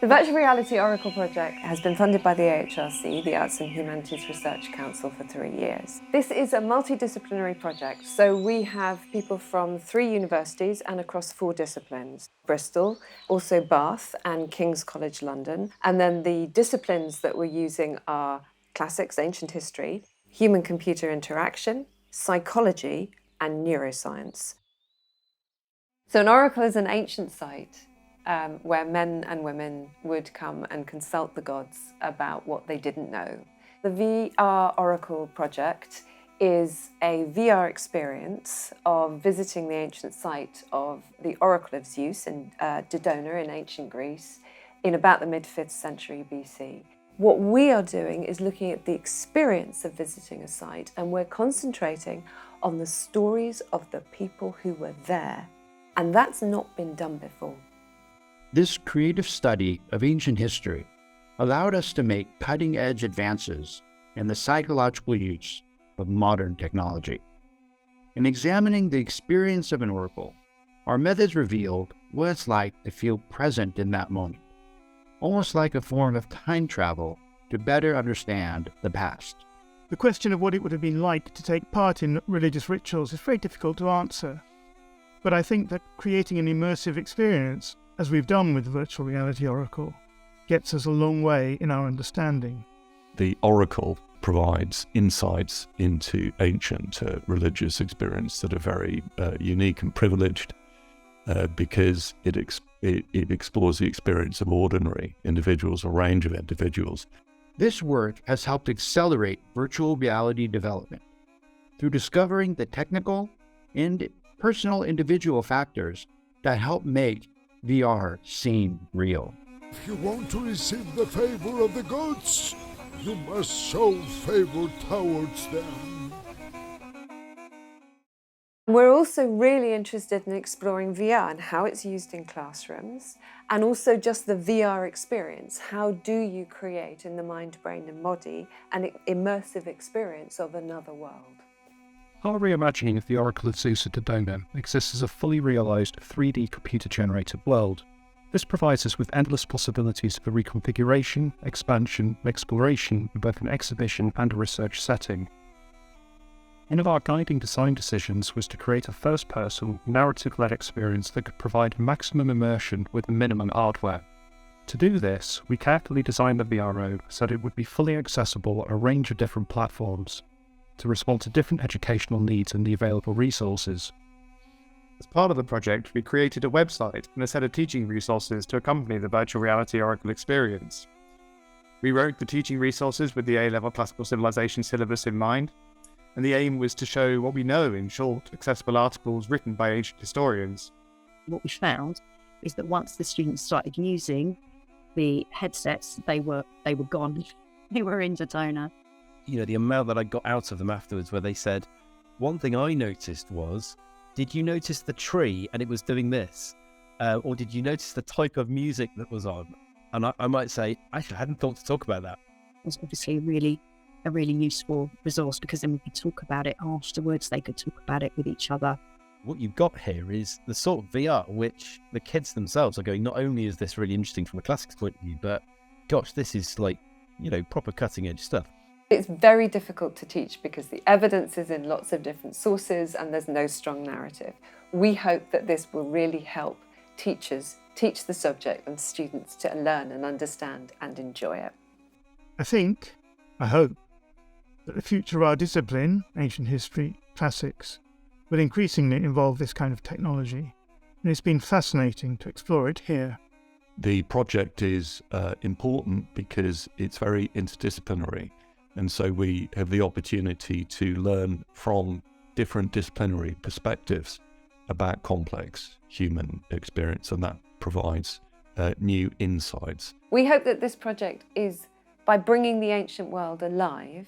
The Virtual Reality Oracle project has been funded by the AHRC, the Arts and Humanities Research Council, for 3 years. This is a multidisciplinary project, so we have people from 3 universities and across 4 disciplines. Bristol, also Bath and King's College London. And then the disciplines that we're using are classics, ancient history, human-computer interaction, psychology, and neuroscience. So an oracle is an ancient site where men and women would come and consult the gods about what they didn't know. The VR Oracle project is a VR experience of visiting the ancient site of the Oracle of Zeus in Dodona in ancient Greece in about the mid-5th century BC. What we are doing is looking at the experience of visiting a site, and we're concentrating on the stories of the people who were there. And that's not been done before. This creative study of ancient history allowed us to make cutting-edge advances in the psychological use of modern technology. In examining the experience of an oracle, our methods revealed what it's like to feel present in that moment, almost like a form of time travel to better understand the past. The question of what it would have been like to take part in religious rituals is very difficult to answer. But I think that creating an immersive experience, as we've done with the Virtual Reality Oracle, gets us a long way in our understanding. The Oracle provides insights into ancient religious experience that are very unique and privileged because it explores the experience of ordinary individuals, a range of individuals. This work has helped accelerate virtual reality development through discovering the technical and personal individual factors that help make VR seem real. If you want to receive the favor of the gods, you must show favor towards them. We're also really interested in exploring VR and how it's used in classrooms, and also just the VR experience. How do you create in the mind, brain and body an immersive experience of another world? Our reimagining of the Oracle of Zeus at Dodona exists as a fully realised 3D computer-generated world. This provides us with endless possibilities for reconfiguration, expansion, and exploration in both an exhibition and a research setting. One of our guiding design decisions was to create a first-person, narrative-led experience that could provide maximum immersion with minimum hardware. To do this, we carefully designed the VRO so that it would be fully accessible on a range of different platforms, to respond to different educational needs and the available resources. As part of the project, we created a website and a set of teaching resources to accompany the Virtual Reality Oracle experience. We wrote the teaching resources with the A-level classical civilization syllabus in mind, and the aim was to show what we know in short, accessible articles written by ancient historians. What we found is that once the students started using the headsets, they were gone. They were in Dodona. You know, the amount that I got out of them afterwards, where they said, one thing I noticed was, did you notice the tree and it was doing this? Or did you notice the type of music that was on? And I might say, actually, I hadn't thought to talk about that. It was obviously a really useful resource, because then we could talk about it afterwards. They could talk about it with each other. What you've got here is the sort of VR which the kids themselves are going, not only is this really interesting from a classics point of view, but gosh, this is like, you know, proper cutting edge stuff. It's very difficult to teach because the evidence is in lots of different sources and there's no strong narrative. We hope that this will really help teachers teach the subject and students to learn and understand and enjoy it. I hope, that the future of our discipline, ancient history, classics, will increasingly involve this kind of technology, and it's been fascinating to explore it here. The project is important because it's very interdisciplinary. And so we have the opportunity to learn from different disciplinary perspectives about complex human experience, and that provides new insights. We hope that this project is, by bringing the ancient world alive,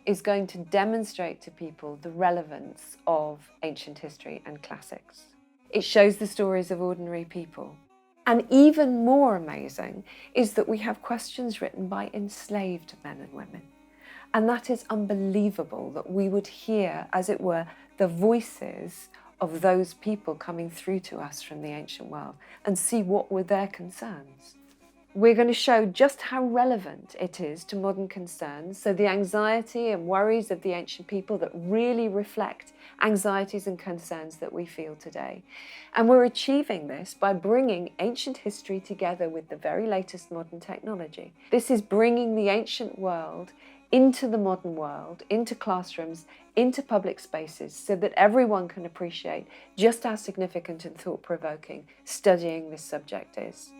is going to demonstrate to people the relevance of ancient history and classics. It shows the stories of ordinary people. And even more amazing is that we have questions written by enslaved men and women. And that is unbelievable, that we would hear, as it were, the voices of those people coming through to us from the ancient world and see what were their concerns. We're going to show just how relevant it is to modern concerns, so the anxiety and worries of the ancient people that really reflect anxieties and concerns that we feel today. And we're achieving this by bringing ancient history together with the very latest modern technology. This is bringing the ancient world into the modern world, into classrooms, into public spaces, so that everyone can appreciate just how significant and thought-provoking studying this subject is.